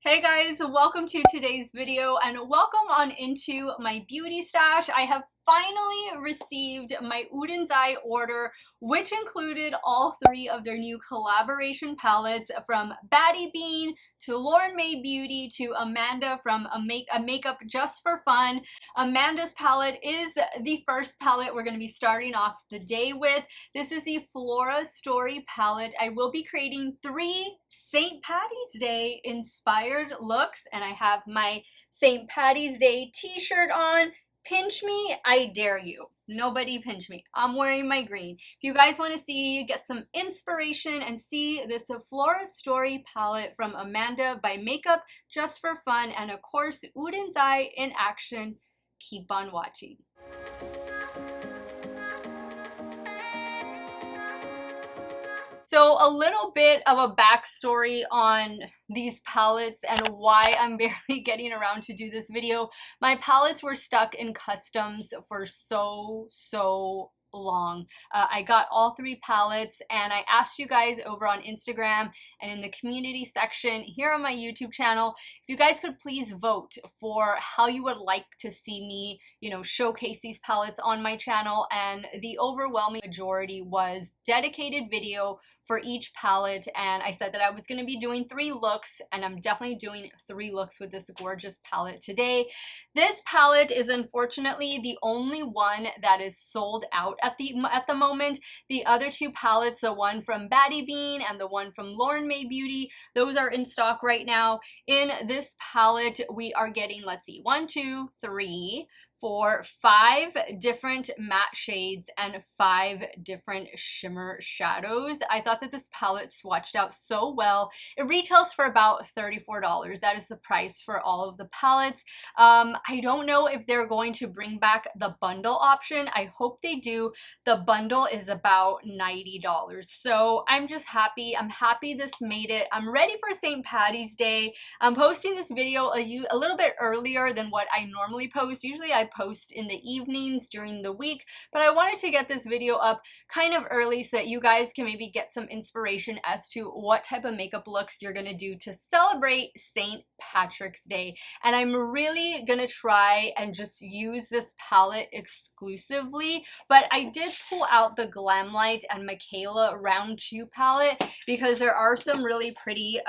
Hey guys, welcome to today's video and welcome on into my beauty stash. I have finally received my Oden's Eye order, which included all three of their new collaboration palettes from Paddy Bean to Lauren May Beauty to Amanda from a Makeup Just for Fun. Amanda's palette is the first palette we're going to be starting off the day with. This is the Flora Story palette. I will be creating 3 St. Paddy's Day inspired looks, and I have my St. Paddy's Day t-shirt on. Pinch me, I dare you. Nobody pinch me. I'm wearing my green. If you guys want to see, get some inspiration and see this Flora Story palette from Amanda by Makeup Just for Fun, and of course, Oden's Eye in action, keep on watching. So a little bit of a backstory on these palettes and why I'm barely getting around to do this video. My palettes were stuck in customs for so long. I got all 3 palettes and I asked you guys over on Instagram and in the community section here on my YouTube channel if you guys could please vote for how you would like to see me, showcase these palettes on my channel, and the overwhelming majority was dedicated video for each palette, and I said that I was going to be doing 3 looks, and I'm definitely doing 3 looks with this gorgeous palette today. This palette is unfortunately the only one that is sold out at the moment. The other 2 palettes, the one from Paddy Bean and the one from Lauren May Beauty, those are in stock right now. In this palette, we are getting, let's see, 1, 2, 3, 4, 5 different matte shades and 5 different shimmer shadows. I thought that this palette swatched out so well. It retails for about $34. That is the price for all of the palettes. I don't know if they're going to bring back the bundle option. I hope they do. The bundle is about $90. So I'm just happy. I'm happy this made it. I'm ready for St. Paddy's Day. I'm posting this video a little bit earlier than what I normally post. Usually I post in the evenings during the week, but I wanted to get this video up kind of early so that you guys can maybe get some inspiration as to what type of makeup looks you're gonna do to celebrate St. Patrick's Day. And I'm really gonna try and just use this palette exclusively, but I did pull out the Glamlight and Michaela Round 2 palette because there are some really pretty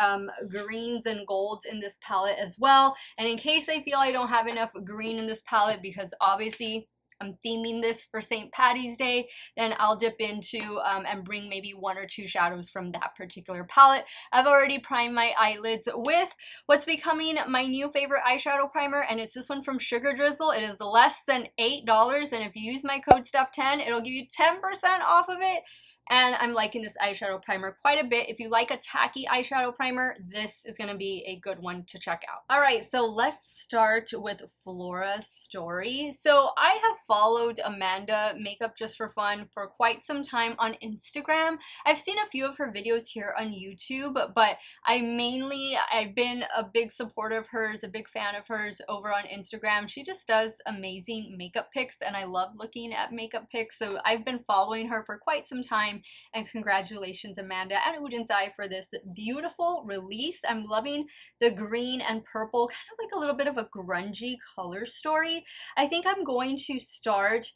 greens and golds in this palette as well. And in case I feel I don't have enough green in this palette, because obviously I'm theming this for St. Paddy's Day, then I'll dip into and bring maybe 1 or 2 shadows from that particular palette. I've already primed my eyelids with what's becoming my new favorite eyeshadow primer, and it's this one from Drizzle. It is less than $8, and if you use my code STEFF10, it'll give you 10% off of it. And I'm liking this eyeshadow primer quite a bit. If you like a tacky eyeshadow primer, this is going to be a good one to check out. All right, so let's start with Flora Story. So I have followed Amanda Makeup Just for Fun for quite some time on Instagram. I've seen a few of her videos here on YouTube, but I've been a big supporter of hers, a big fan of hers over on Instagram. She just does amazing makeup pics, and I love looking at makeup pics. So I've been following her for quite some time. And congratulations, Amanda and Oden's Eye, for this beautiful release. I'm loving the green and purple, kind of like a little bit of a grungy color story. I think I'm going to start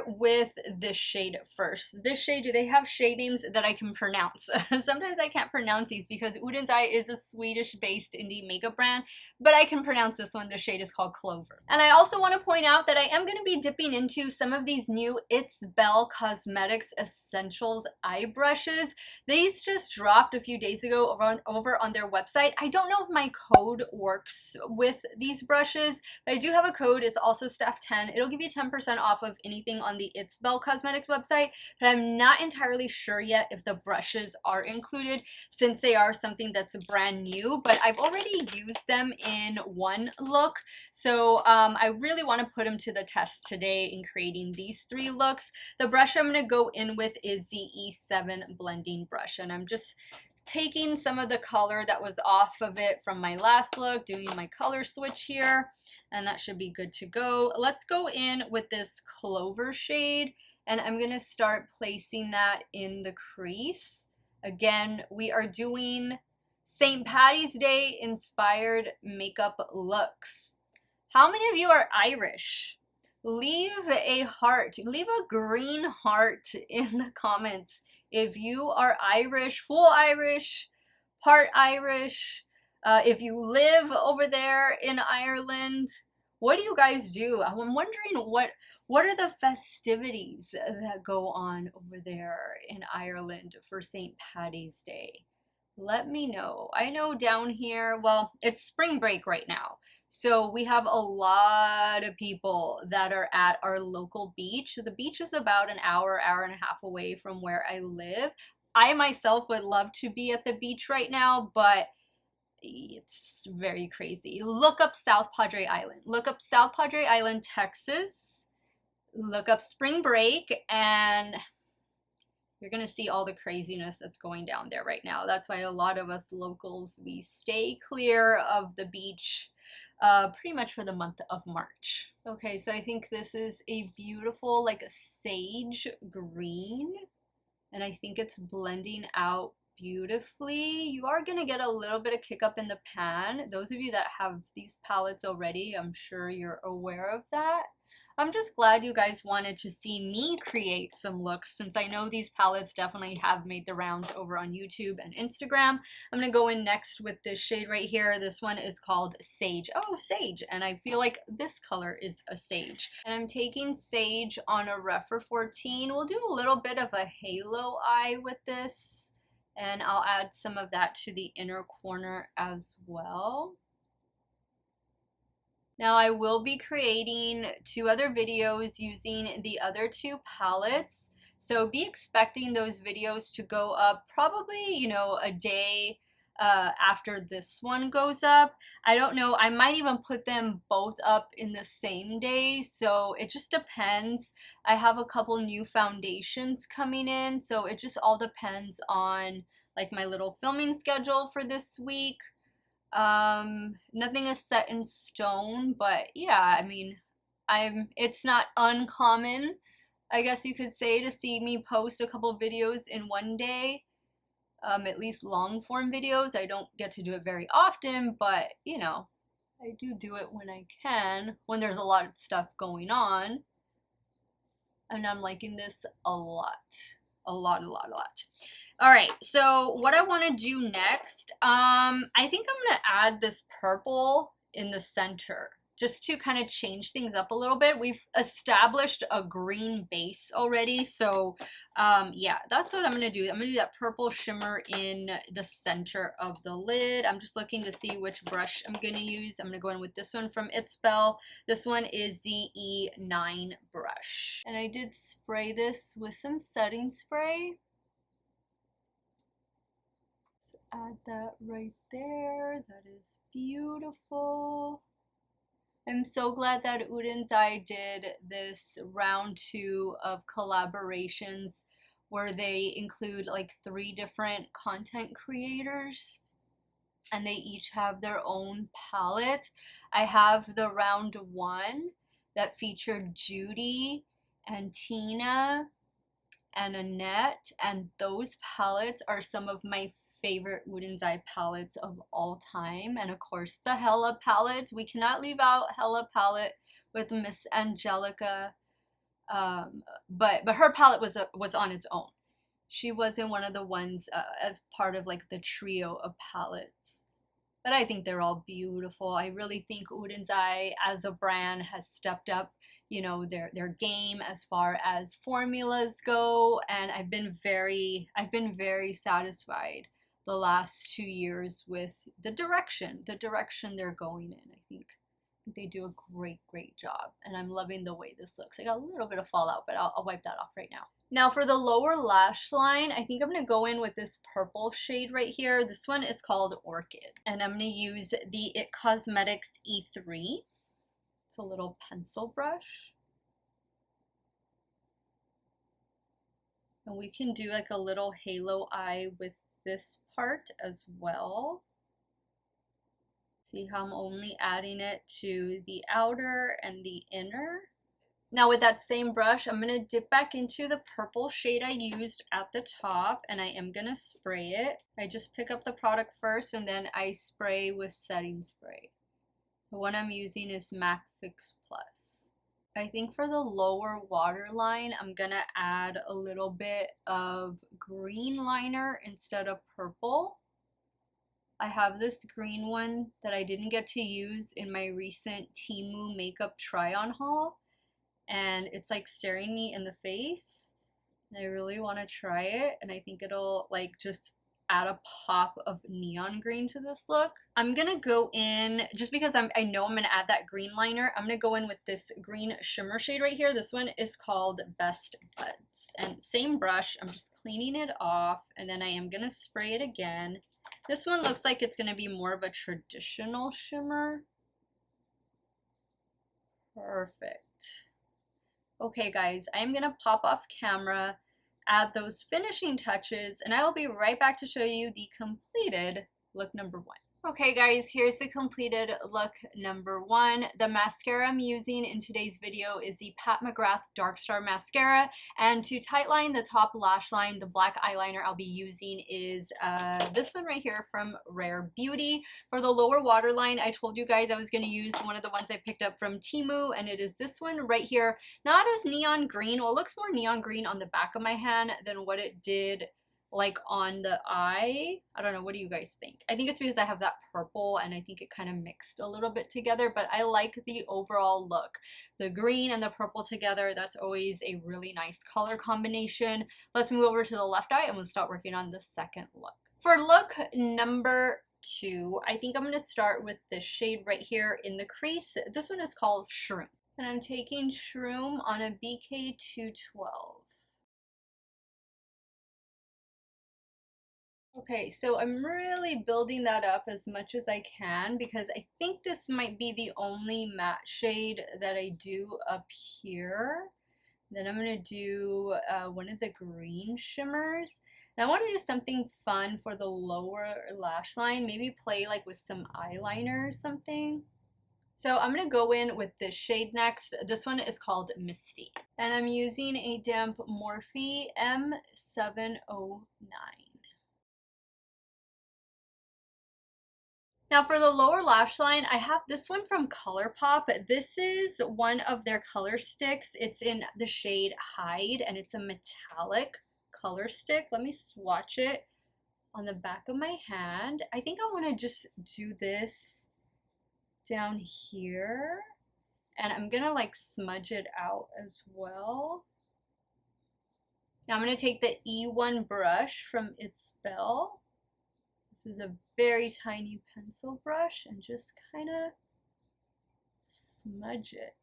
with this shade first. This shade, do they have shade names that I can pronounce? Sometimes I can't pronounce these because Oden's Eye is a Swedish-based indie makeup brand, but I can pronounce this one. The shade is called Clover. And I also want to point out that I am going to be dipping into some of these new It's Belle Cosmetics Essentials eye brushes. These just dropped a few days ago over on their website. I don't know if my code works with these brushes, but I do have a code. It's also STEFF10. It'll give you 10% off of anything on the It's Belle Cosmetics website, but I'm not entirely sure yet if the brushes are included since they are something that's brand new, but I've already used them in one look. So I really want to put them to the test today in creating these 3 looks. The brush I'm going to go in with is the E7 blending brush, and I'm just taking some of the color that was off of it from my last look, doing my color switch here, and that should be good to go. Let's go in with this Clover shade, and I'm going to start placing that in the crease. Again, we are doing St. Paddy's Day inspired makeup looks. How many of you are Irish? Leave a heart, leave a green heart in the comments if you are Irish, full Irish, part Irish, if you live over there in Ireland. What do you guys do? I'm wondering what are the festivities that go on over there in Ireland for St. Paddy's Day? Let me know. I know down here, well, it's spring break right now. So we have a lot of people that are at our local beach. The beach is about an hour, hour and a half away from where I live. I myself would love to be at the beach right now, but it's very crazy. Look up South Padre Island. Look up South Padre Island, Texas. Look up spring break and you're going to see all the craziness that's going down there right now. That's why a lot of us locals, we stay clear of the beach pretty much for the month of March. Okay, so I think this is a beautiful like a sage green, and I think it's blending out beautifully. You are going to get a little bit of kick up in the pan. Those of you that have these palettes already, I'm sure you're aware of that. I'm just glad you guys wanted to see me create some looks, since I know these palettes definitely have made the rounds over on YouTube and Instagram. I'm going to go in next with this shade right here. This one is called Sage. Oh, Sage. And I feel like this color is a sage. And I'm taking Sage on a Rephr 14. We'll do a little bit of a halo eye with this. And I'll add some of that to the inner corner as well. Now I will be creating 2 other videos using the other 2 palettes. So be expecting those videos to go up probably, you know, a day after this one goes up. I don't know, I might even put them both up in the same day. So it just depends. I have a couple new foundations coming in. So it just all depends on like my little filming schedule for this week. Nothing is set in stone, but yeah, I mean, it's not uncommon, I guess you could say, to see me post a couple videos in one day, at least long form videos. I don't get to do it very often, but you know, I do it when I can, when there's a lot of stuff going on, and I'm liking this a lot. All right, so what I want to do next, I think I'm going to add this purple in the center just to kind of change things up a little bit. We've established a green base already, so yeah, that's what I'm going to do. I'm going to do that purple shimmer in the center of the lid. I'm just looking to see which brush I'm going to use. I'm going to go in with this one from It's Bell. This one is the E9 brush. And I did spray this with some setting spray. Add that right there. That is beautiful. I'm so glad that Oden's Eye did this round 2 of collaborations where they include like 3 different content creators and they each have their own palette. I have the round 1 that featured Judy and Tina and Annette, and those palettes are some of my favorite Oden's Eye palettes of all time. And of course the Hella palette, we cannot leave out Hella palette with Miss Angelica, but her palette was on its own. She wasn't one of the ones as part of like the trio of palettes, but I think they're all beautiful. I really think Oden's Eye as a brand has stepped up, you know, their game as far as formulas go, and I've been very satisfied the last 2 years with the direction they're going in. I think they do a great job, and I'm loving the way this looks. I got a little bit of fallout, but I'll wipe that off right now. Now for the lower lash line, I think I'm going to go in with this purple shade right here. This one is called Orchid, and I'm going to use the It Cosmetics E3. It's a little pencil brush. And we can do like a little halo eye with this part as well. See how I'm only adding it to the outer and the inner? Now with that same brush, I'm going to dip back into the purple shade I used at the top, and I am going to spray it. I just pick up the product first and then I spray with setting spray. The one I'm using is MAC Fix Plus. I think for the lower waterline, I'm going to add a little bit of green liner instead of purple. I have this green one that I didn't get to use in my recent Temu makeup try-on haul, and it's like staring me in the face. I really want to try it, and I think it'll like just add a pop of neon green to this look. I'm gonna go in, just because I know I'm gonna add that green liner, I'm gonna go in with this green shimmer shade right here. This one is called Best Buds, and same brush, I'm just cleaning it off, and then I am gonna spray it again. This one looks like it's gonna be more of a traditional shimmer. Perfect. Okay guys, I'm gonna pop off camera, add those finishing touches, and I will be right back to show you the completed look number 1. Okay guys, here's the completed look number 1. The mascara I'm using in today's video is the Pat McGrath Dark Star Mascara, and to tightline the top lash line, the black eyeliner I'll be using is this one right here from Rare Beauty. For the lower waterline, I told you guys I was going to use one of the ones I picked up from Temu, and it is this one right here. Not as neon green, well it looks more neon green on the back of my hand than what it did like on the eye. I don't know, what do you guys think? I think it's because I have that purple and I think it kind of mixed a little bit together, but I like the overall look. The green and the purple together, that's always a really nice color combination. Let's move over to the left eye and we'll start working on the second look. For look number 2, I think I'm going to start with this shade right here in the crease. This one is called Shroom, and I'm taking Shroom on a BK212. Okay, so I'm really building that up as much as I can because I think this might be the only matte shade that I do up here. Then I'm going to do one of the green shimmers. And I want to do something fun for the lower lash line, maybe play like with some eyeliner or something. So I'm going to go in with this shade next. This one is called Misty. And I'm using a damp Morphe M709. Now for the lower lash line, I have this one from ColourPop. This is one of their color sticks. It's in the shade Hide, and it's a metallic color stick. Let me swatch it on the back of my hand. I think I want to just do this down here, and I'm gonna like smudge it out as well. Now I'm gonna take the E1 brush from It's Bell. This is a very tiny pencil brush and just kind of smudge it.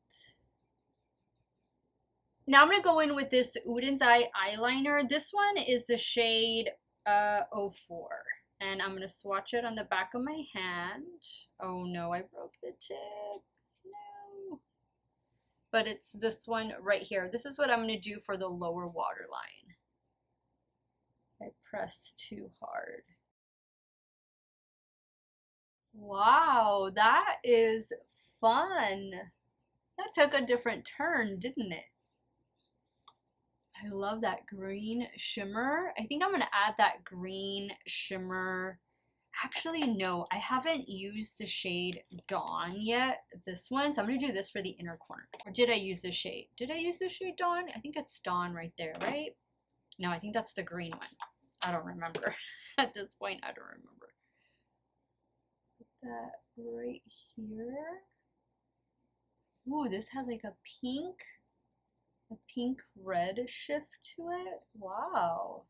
Now I'm going to go in with this Oden's Eye eyeliner. This one is the shade 04. And I'm going to swatch it on the back of my hand. Oh no, I broke the tip. No. But it's this one right here. This is what I'm going to do for the lower waterline. I press too hard. Wow, that is fun. That took a different turn, didn't it? I love that green shimmer. I think I'm going to add that green shimmer. Actually, no, I haven't used the shade Dawn yet, this one. So I'm going to do this for the inner corner. Or did I use the shade? Did I use the shade Dawn? I think it's Dawn right there, right? No, I think that's the green one. I don't remember. At this point, I don't remember. That right here. Ooh, this has like a pink red shift to it. Wow.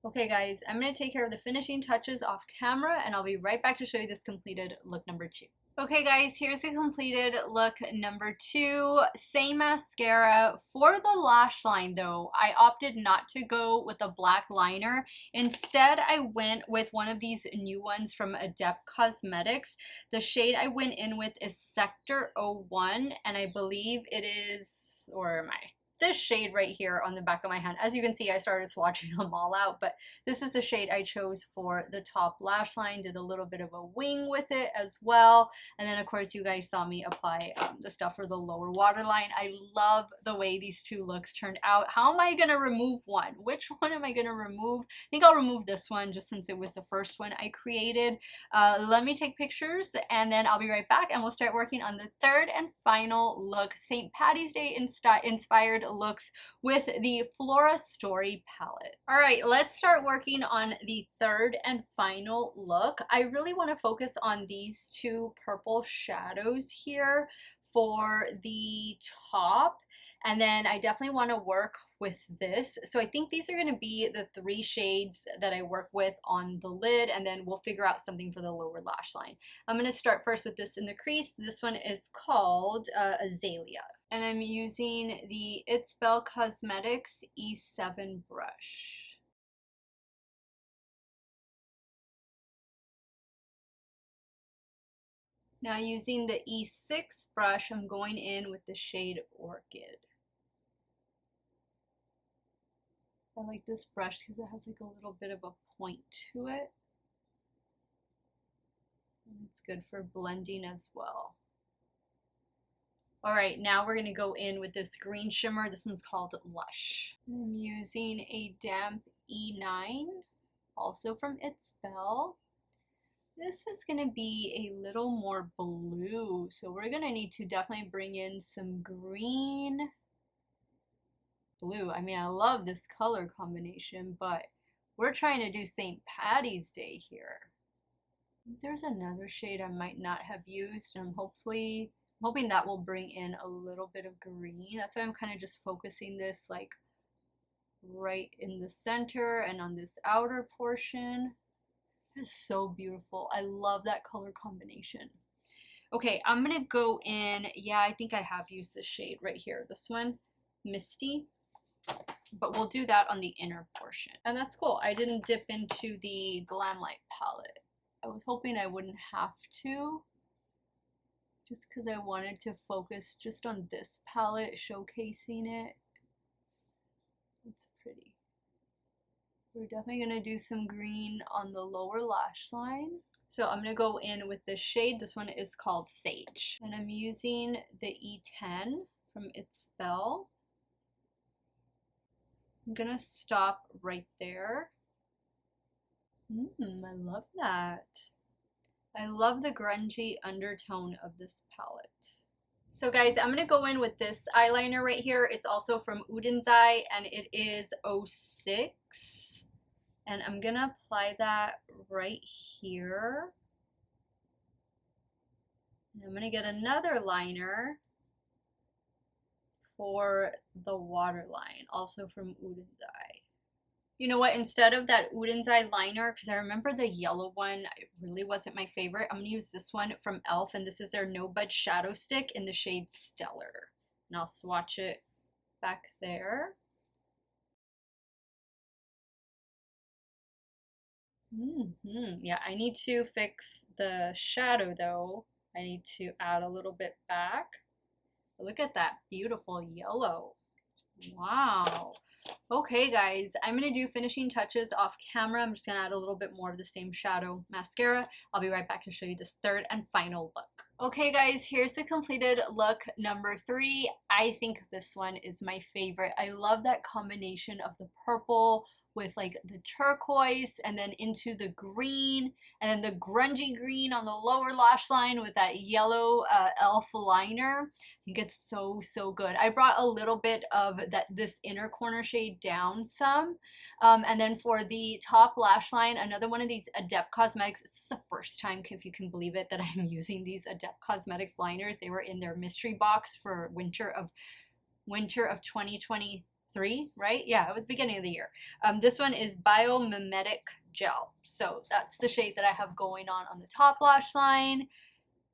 Okay guys, I'm going to take care of the finishing touches off camera and I'll be right back to show you this completed look number 2. Okay guys, here's the completed look number 2. Same mascara. For the lash line though, I opted not to go with a black liner. Instead, I went with one of these new ones from Adept Cosmetics. The shade I went in with is Sector 01, and I believe it is, or am I? this shade right here on the back of my hand. As you can see, I started swatching them all out, but this is the shade I chose for the top lash line. Did a little bit of a wing with it as well. And then of course you guys saw me apply the stuff for the lower waterline. I love the way these two looks turned out. How am I going to remove one? Which one am I going to remove? I think I'll remove this one just since it was the first one I created. Let me take pictures and then I'll be right back and we'll start working on the third and final look, St. Paddy's Day inspired looks with the Flora Story palette. All right, let's start working on the third and final look. I really want to focus on these two purple shadows here for the top, and then I definitely want to work with this. So I think these are going to be the three shades that I work with on the lid, and then we'll figure out something for the lower lash line. I'm going to start first with this in the crease. This one is called Azalea, and I'm using the It's Belle Cosmetics E7 brush. Now using the E6 brush, I'm going in with the shade Orchid. I like this brush because it has like a little bit of a point to it. And it's good for blending as well. All right, now we're gonna go in with this green shimmer. This one's called Lush. I'm using a damp E9, also from It's Belle. This is gonna be a little more blue, so we're gonna need to definitely bring in some green. Blue. I mean, I love this color combination, but we're trying to do St. Paddy's Day here. There's another shade I might not have used, and I'm hoping that will bring in a little bit of green. That's why I'm kind of just focusing this like right in the center and on this outer portion. It's so beautiful. I love that color combination. Okay, I'm gonna go in. Yeah, I think I have used this shade right here. This one, Misty. But we'll do that on the inner portion. And that's cool. I didn't dip into the Glamlight palette. I was hoping I wouldn't have to, just because I wanted to focus just on this palette, showcasing it. It's pretty. We're definitely going to do some green on the lower lash line. So I'm going to go in with this shade. This one is called Sage. And I'm using the E10 from It's Belle. I'm gonna stop right there. I love that. I love the grungy undertone of this palette. So guys, I'm gonna go in with this eyeliner right here. It's also from Oden's Eye, and it is 06. And I'm gonna apply that right here. And I'm gonna get another liner for the waterline, also from Oden's Eye. You know what, instead of that Oden's Eye liner, because I remember the yellow one, it really wasn't my favorite, I'm going to use this one from e.l.f. and this is their No Budge Shadow Stick in the shade Stellar. And I'll swatch it back there. Yeah, I need to fix the shadow though. I need to add a little bit back. Look at that beautiful yellow. Wow. Okay guys, I'm going to do finishing touches off camera. I'm just going to add a little bit more of the same shadow mascara. I'll be right back to show you this third and final look. Okay guys, here's the completed look number 3. I think this one is my favorite. I love that combination of the purple with like the turquoise and then into the green and then the grungy green on the lower lash line with that yellow e.l.f. liner. I think it's so good. I brought a little bit of this inner corner shade down some, and then for the top lash line, another one of these Adept Cosmetics. This is the first time, if you can believe it, that I'm using these Adept Cosmetics liners. They were in their mystery box for winter of 2023, right? Yeah, it was beginning of the year. This one is Mimetic Gel. So that's the shade that I have going on the top lash line.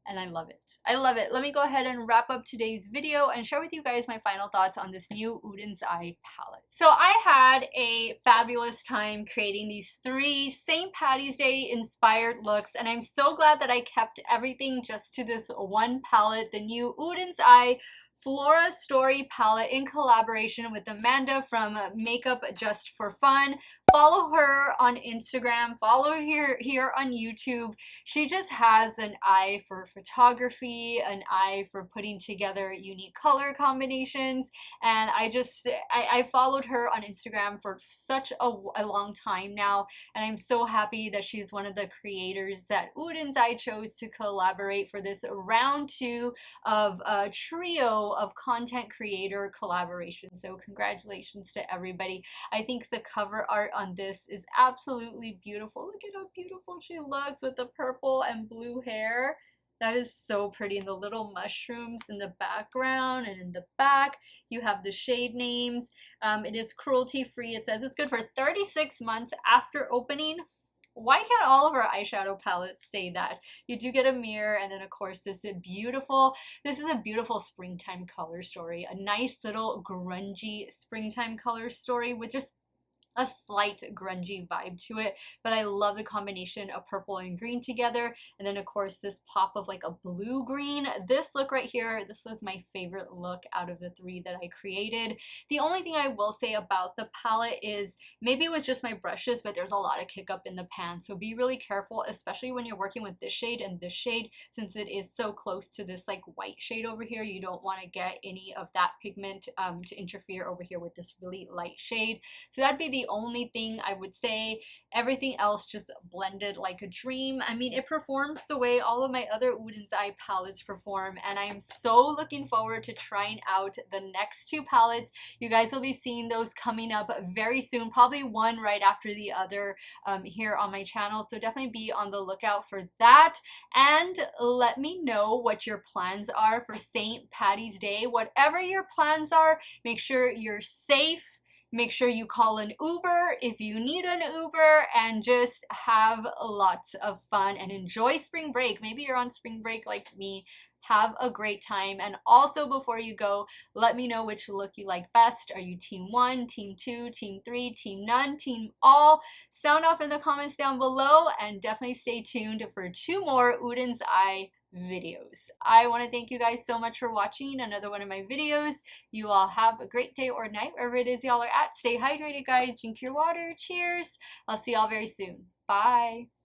And I love it. I love it. Let me go ahead and wrap up today's video and share with you guys my final thoughts on this new Oden's Eye palette. So I had a fabulous time creating these 3 St. Paddy's Day inspired looks, and I'm so glad that I kept everything just to this one palette, the new Oden's Eye Flora Story palette in collaboration with Amanda from Makeup Just for Fun. Follow her on Instagram, follow her here on YouTube. She just has an eye for photography, an eye for putting together unique color combinations, and I followed her on Instagram for such a long time now, and I'm so happy that she's one of the creators that Oden's Eye chose to collaborate for this round 2 of a trio of content creator collaboration. So congratulations to everybody. I think the cover art on this is absolutely beautiful. Look at how beautiful she looks with the purple and blue hair. That is so pretty. And the little mushrooms in the background, and in the back you have the shade names. It is cruelty free. It says it's good for 36 months after opening. Why can't all of our eyeshadow palettes say that? You do get a mirror, and then of course this is a beautiful springtime color story. A nice little grungy springtime color story with just a slight grungy vibe to it, but I love the combination of purple and green together, and then of course this pop of like a blue green. This look right here, this was my favorite look out of the 3 that I created. The only thing I will say about the palette is maybe it was just my brushes, but there's a lot of kick up in the pan, so be really careful, especially when you're working with this shade and this shade, since it is so close to this like white shade over here. You don't want to get any of that pigment to interfere over here with this really light shade. So that'd be the only thing I would say. Everything else just blended like a dream. I mean, it performs the way all of my other Oden's Eye palettes perform, and I am so looking forward to trying out the next 2 palettes. You guys will be seeing those coming up very soon, probably one right after the other here on my channel, so definitely be on the lookout for that. And let me know what your plans are for St. Paddy's Day. Whatever your plans are, make sure you're safe. Make sure you call an Uber if you need an Uber, and just have lots of fun and enjoy spring break. Maybe you're on spring break like me. Have a great time. And also, before you go, let me know which look you like best. Are you team 1, team 2, team 3, team none, team all? Sound off in the comments down below, and definitely stay tuned for 2 more Oden's Eye videos. I want to thank you guys so much for watching another one of my videos. You all have a great day or night wherever it is y'all are at. Stay hydrated, guys. Drink your water. Cheers. I'll see y'all very soon. Bye.